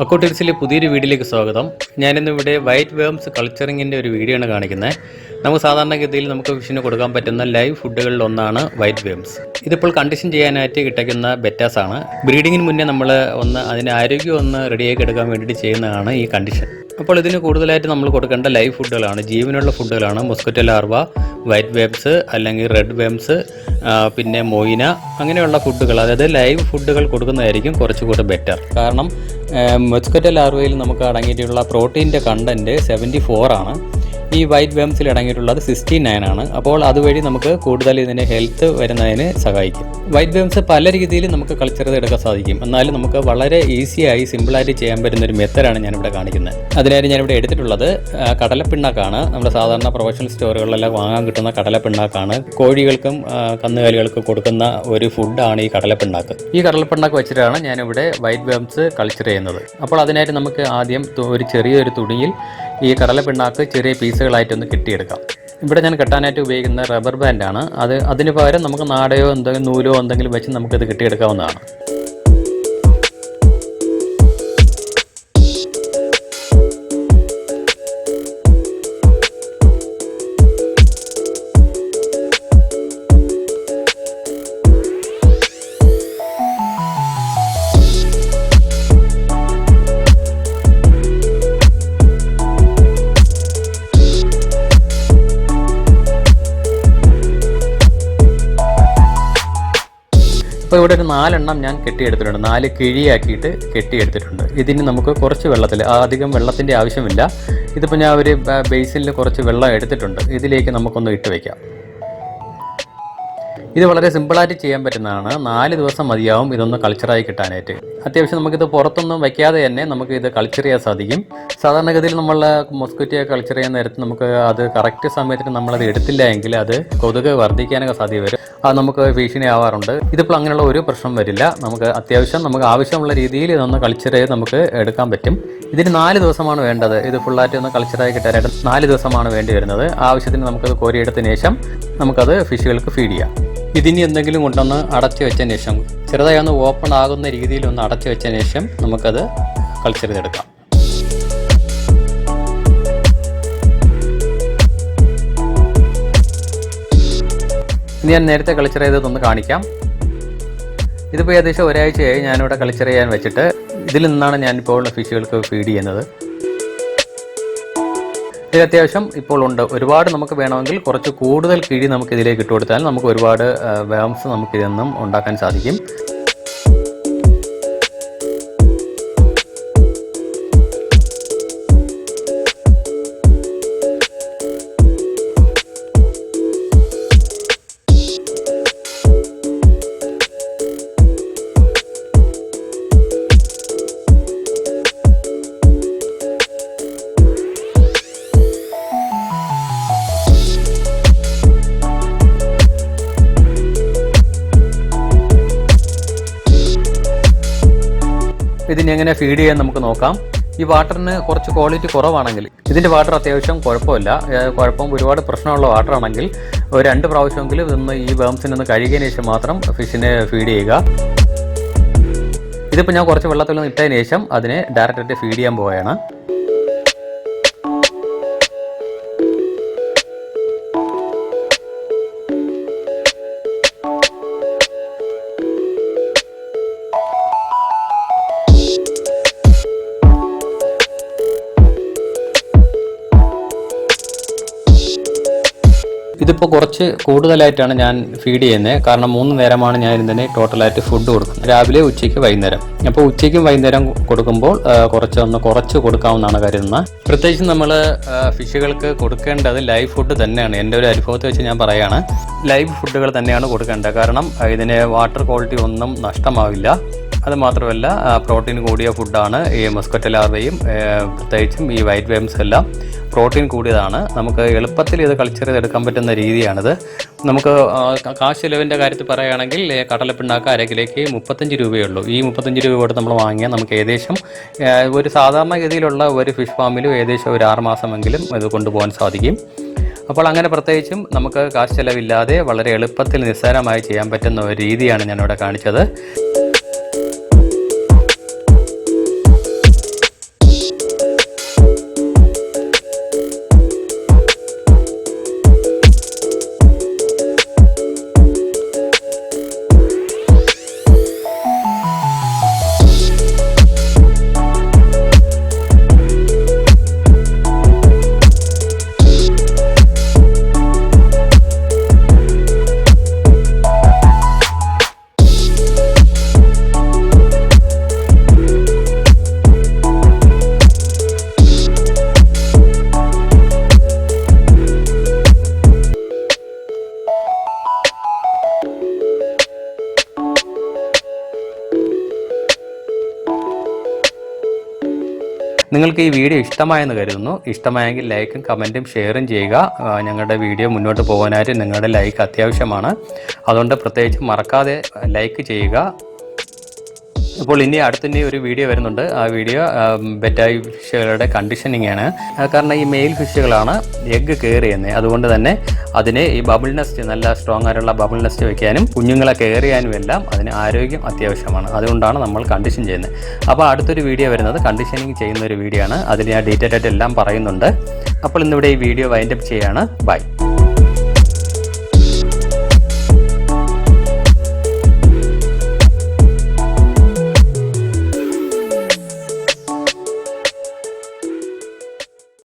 അക്വാട്ടിക്സിലെ പുതിയൊരു വീഡിയോയിലേക്ക് സ്വാഗതം. ഞാനിന്നിവിടെ വൈറ്റ് വേംസ് കൾച്ചറിങ്ങിൻ്റെ ഒരു വീഡിയോ ആണ് കാണിക്കുന്നത്. നമുക്ക് സാധാരണഗതിയിൽ നമുക്ക് ഫിഷിന് കൊടുക്കാൻ പറ്റുന്ന ലൈവ് ഫുഡുകളിൽ ഒന്നാണ് വൈറ്റ് വേംസ്. ഇതിപ്പോൾ കണ്ടീഷൻ ചെയ്യാനായിട്ട് ഇട്ടേക്കുന്ന ബെറ്റാസ് ആണ്. ബ്രീഡിങ്ങിന് മുന്നേ നമ്മൾ അതിൻ്റെ ആരോഗ്യം റെഡിയാക്കി എടുക്കാൻ വേണ്ടിയിട്ട് ചെയ്യുന്നതാണ് ഈ കണ്ടീഷൻ. അപ്പോൾ ഇതിന് കൂടുതലായിട്ട് നമ്മൾ കൊടുക്കേണ്ട ലൈവ് ഫുഡുകളാണ്, ജീവനുള്ള ഫുഡുകളാണ്. മൊസ്കിറ്റോ ലാർവ, വൈറ്റ് വേംസ് അല്ലെങ്കിൽ റെഡ് വേംസ്, പിന്നെ മൊയിന, അങ്ങനെയുള്ള ഫുഡുകൾ, അതായത് ലൈവ് ഫുഡുകൾ കൊടുക്കുന്നതായിരിക്കും കുറച്ചുകൂടി ബെറ്റർ. കാരണം മൊസ്കിറ്റോ ലാർവയിൽ നമുക്ക് അടങ്ങിയിട്ടുള്ള പ്രോട്ടീൻ്റെ കണ്ടൻറ്റ് 74 ആണ്. ഈ വൈറ്റ് വേംസിൽ അടങ്ങിയിട്ടുള്ളത് 69 ആണ്. അപ്പോൾ അതുവഴി നമുക്ക് കൂടുതൽ ഇതിന് ഹെൽത്ത് വരുന്നതിന് സഹായിക്കും. വൈറ്റ് വേംസ് പല രീതിയിൽ നമുക്ക് കൾച്ചർ ചെയ്തെടുക്കാൻ സാധിക്കും. എന്നാലും നമുക്ക് വളരെ ഈസിയായി സിമ്പിളായിട്ട് ചെയ്യാൻ പറ്റുന്ന ഒരു മെത്തഡാണ് ഞാനിവിടെ കാണിക്കുന്നത്. അതിനായിട്ട് ഞാനിവിടെ എടുത്തിട്ടുള്ളത് കടലപ്പിണ്ണാക്കാണ്. നമ്മുടെ സാധാരണ പ്രൊഫഷണൽ സ്റ്റോറുകളിലെല്ലാം വാങ്ങാൻ കിട്ടുന്ന കടലപ്പിണ്ണാക്കാണ്. കോഴികൾക്കും കന്നുകാലികൾക്കും കൊടുക്കുന്ന ഒരു ഫുഡാണ് ഈ കടലപ്പിണ്ണാക്ക്. ഈ കടലപ്പിണ്ണാക്ക് വെച്ചിട്ടാണ് ഞാനിവിടെ വൈറ്റ് വേംസ് കൾച്ചർ ചെയ്യുന്നത്. അപ്പോൾ അതിനായിട്ട് നമുക്ക് ആദ്യം ഒരു ചെറിയൊരു തുണിയിൽ ഈ കടലപ്പിണ്ണാക്ക് ചെറിയ പീസുകളായിട്ടൊന്ന് കെട്ടിയെടുക്കാം. ഇവിടെ ഞാൻ കെട്ടാനായിട്ട് ഉപയോഗിക്കുന്ന റബ്ബർ ബാൻഡാണ്. അതിന് പകരം നമുക്ക് നാടയോ എന്തെങ്കിലും നൂലോ എന്തെങ്കിലും വെച്ച് നമുക്കിത് കെട്ടിയെടുക്കാവുന്നതാണ്. അപ്പോൾ ഇവിടെ ഒരു 4 എണ്ണം ഞാൻ കെട്ടിയെടുത്തിട്ടുണ്ട്. 4 കിഴിയാക്കിയിട്ട് കെട്ടിയെടുത്തിട്ടുണ്ട്. ഇതിന് നമുക്ക് കുറച്ച് വെള്ളത്തിൽ, അധികം വെള്ളത്തിൻ്റെ ആവശ്യമില്ല. ഇതിപ്പോൾ ഞാൻ ഒരു ബേസിനിൽ കുറച്ച് വെള്ളം എടുത്തിട്ടുണ്ട്. ഇതിലേക്ക് നമുക്കൊന്ന് ഇട്ട് വയ്ക്കാം. ഇത് വളരെ സിമ്പിളായിട്ട് ചെയ്യാൻ പറ്റുന്നതാണ്. 4 ദിവസം മതിയാവും ഇതൊന്ന് കൾച്ചറായി കിട്ടാനായിട്ട്. അത്യാവശ്യം നമുക്കിത് പുറത്തൊന്നും വയ്ക്കാതെ തന്നെ നമുക്ക് ഇത് കൾച്ചർ ചെയ്യാൻ സാധിക്കും. സാധാരണഗതിയിൽ നമ്മൾ മൊസ്കിറ്റോ കൾച്ചർ ചെയ്യുന്ന നേരത്ത് നമുക്ക് അത് കറക്റ്റ് സമയത്തിന് നമ്മളത് എടുത്തില്ല എങ്കിൽ അത് കൊതുക് വർദ്ധിക്കാനൊക്കെ സാധ്യത വരും. അത് നമുക്ക് ഭീഷണി ആവാറുണ്ട്. ഇതിപ്പോൾ അങ്ങനെയുള്ള ഒരു പ്രശ്നം വരില്ല. നമുക്ക് അത്യാവശ്യം നമുക്ക് ആവശ്യമുള്ള രീതിയിൽ ഇതൊന്ന് കൾച്ചർ ചെയ്ത് നമുക്ക് എടുക്കാൻ പറ്റും. ഇതിന് 4 ദിവസമാണ് വേണ്ടത്. ഇത് ഫുള്ളായിട്ട് ഒന്ന് കൾച്ചറായി കിട്ടാനായിട്ട് 4 ദിവസമാണ് വേണ്ടി വരുന്നത്. ആവശ്യത്തിന് നമുക്കത് കോരിയെടുത്തതിന് ശേഷം നമുക്കത് ഫിഷുകൾക്ക് ഫീഡ് ചെയ്യാം. ഇതിന് എന്തെങ്കിലും കൊണ്ടൊന്ന് അടച്ചു വെച്ചതിന് ശേഷം, ചെറുതായി ഒന്ന് ഓപ്പൺ ആകുന്ന രീതിയിൽ ഒന്ന് അടച്ചു വെച്ചതിന് ശേഷം നമുക്കത് കൾച്ചർ ചെയ്തെടുക്കാം. ഇനി ഞാൻ നേരത്തെ കൾച്ചർ ചെയ്തതൊന്ന് കാണിക്കാം. ഇതിപ്പോൾ ഏകദേശം ഒരാഴ്ചയായി ഞാനിവിടെ കൾച്ചർ ചെയ്യാൻ വെച്ചിട്ട്. ഇതിൽ നിന്നാണ് ഞാനിപ്പോൾ ഉള്ള ഫിഷുകൾക്ക് ഫീഡ് ചെയ്യുന്നത്. ഇത് അത്യാവശ്യം ഇപ്പോൾ ഉണ്ട്. ഒരുപാട് നമുക്ക് വേണമെങ്കിൽ കുറച്ച് കൂടുതൽ കിഴി നമുക്ക് ഇതിലേക്ക് ഇട്ട് കൊടുത്താൽ നമുക്ക് ഒരുപാട് വേംസ് നമുക്ക് ഇതിൽ നിന്നും ഉണ്ടാക്കാൻ സാധിക്കും. ഇതിന് എങ്ങനെ ഫീഡ് ചെയ്യാൻ നമുക്ക് നോക്കാം. ഈ വാട്ടറിന് കുറച്ച് ക്വാളിറ്റി കുറവാണെങ്കിൽ, ഇതിൻ്റെ വാട്ടർ അത്യാവശ്യം കുഴപ്പമില്ല, ഒരുപാട് പ്രശ്നമുള്ള വാട്ടർ ആണെങ്കിൽ ഒരു 2 പ്രാവശ്യമെങ്കിലും ഇതൊന്ന് ഈ വേംസിനൊന്ന് കഴുകിയതിന് ശേഷം മാത്രം ഫിഷിനെ ഫീഡ് ചെയ്യുക. ഇതിപ്പോൾ ഞാൻ കുറച്ച് വെള്ളത്തിൽ ഇട്ടതിന് ശേഷം അതിനെ ഡയറക്റ്റായിട്ട് ഫീഡ് ചെയ്യാൻ പോവുകയാണ്. ഇതിപ്പോൾ കുറച്ച് കൂടുതലായിട്ടാണ് ഞാൻ ഫീഡ് ചെയ്യുന്നത്. കാരണം 3 നേരമാണ് ഞാൻ ഇതിനെ ടോട്ടലായിട്ട് ഫുഡ് കൊടുക്കുന്നത്, രാവിലെ, ഉച്ചയ്ക്ക്, വൈകുന്നേരം. അപ്പോൾ ഉച്ചയ്ക്കും വൈകുന്നേരം കൊടുക്കുമ്പോൾ കുറച്ച് കൊടുക്കാവുന്നതാണ് കരുതുന്നത്. പ്രത്യേകിച്ച് നമ്മൾ ഫിഷുകൾക്ക് കൊടുക്കേണ്ടത് ലൈവ് ഫുഡ് തന്നെയാണ്. എൻ്റെ ഒരു അനുഭവത്തെ വെച്ച് ഞാൻ പറയുകയാണ്, ലൈവ് ഫുഡുകൾ തന്നെയാണ് കൊടുക്കേണ്ടത്. കാരണം ഇതിന് വാട്ടർ ക്വാളിറ്റി ഒന്നും നഷ്ടമാവില്ല. അതുമാത്രമല്ല പ്രോട്ടീൻ കൂടിയ ഫുഡാണ് ഈ മൊസ്കിറ്റോ ലാർവയും പ്രത്യേകിച്ചും ഈ വൈറ്റ് വേംസ് എല്ലാം പ്രോട്ടീൻ കൂടിയതാണ്. നമുക്ക് എളുപ്പത്തിൽ ഇത് കൾച്ചർ ചെയ്തെടുക്കാൻ പറ്റുന്ന രീതിയാണിത്. നമുക്ക് കാശ് ചിലവിൻ്റെ കാര്യത്തിൽ പറയുകയാണെങ്കിൽ കടലപ്പിണ്ണാക്ക് 1 കിലോയ്ക്ക് 35 രൂപയുള്ളൂ. ഈ 35 രൂപ കൊടുത്ത് നമ്മൾ വാങ്ങിയാൽ നമുക്ക് ഏകദേശം ഒരു സാധാരണഗതിയിലുള്ള ഒരു ഫിഷ് ഫാമിലും ഏകദേശം ഒരു 6 മാസമെങ്കിലും ഇത് കൊണ്ടുപോകാൻ സാധിക്കും. അപ്പോൾ അങ്ങനെ പ്രത്യേകിച്ചും നമുക്ക് കാശ് ചിലവില്ലാതെ വളരെ എളുപ്പത്തിൽ നിസ്സാരമായി ചെയ്യാൻ പറ്റുന്ന ഒരു രീതിയാണ് ഞാനിവിടെ കാണിച്ചത്. നിങ്ങൾക്ക് ഈ വീഡിയോ ഇഷ്ടമായെന്ന് കരുതുന്നു. ഇഷ്ടമായെങ്കിൽ ലൈക്കും കമൻറ്റും ഷെയറും ചെയ്യുക. ഞങ്ങളുടെ വീഡിയോ മുന്നോട്ട് പോകാനായിട്ട് നിങ്ങളുടെ ലൈക്ക് അത്യാവശ്യമാണ്. അതുകൊണ്ട് പ്രത്യേകിച്ച് മറക്കാതെ ലൈക്ക് ചെയ്യുക. അപ്പോൾ ഇനി അടുത്തിനി ഒരു വീഡിയോ വരുന്നുണ്ട്. ആ വീഡിയോ ബെറ്റായി ഫിഷുകളുടെ കണ്ടീഷനിങ് ആണ്. കാരണം ഈ മെയിൽ ഫിഷുകളാണ് എഗ്ഗ് കെയർ ചെയ്യുന്നത്. അതുകൊണ്ട് തന്നെ അതിന് ഈ ബബിൾ നെസ്റ്റ്, നല്ല സ്ട്രോങ് ആയിട്ടുള്ള ബബിൾ നെസ്റ്റ് വയ്ക്കാനും കുഞ്ഞുങ്ങളെ കെയർ ചെയ്യാനും എല്ലാം അതിന് ആരോഗ്യം അത്യാവശ്യമാണ്. അതുകൊണ്ടാണ് നമ്മൾ കണ്ടീഷൻ ചെയ്യുന്നത്. അപ്പോൾ അടുത്തൊരു വീഡിയോ വരുന്നത് കണ്ടീഷനിങ് ചെയ്യുന്ന ഒരു വീഡിയോ ആണ്. അതിന് ഞാൻ ഡീറ്റെയിൽ ആയിട്ട് എല്ലാം പറയുന്നുണ്ട്. അപ്പോൾ ഇന്നിവിടെ ഈ വീഡിയോ വൈൻഡപ്പ് ചെയ്യാണ്. ബൈ.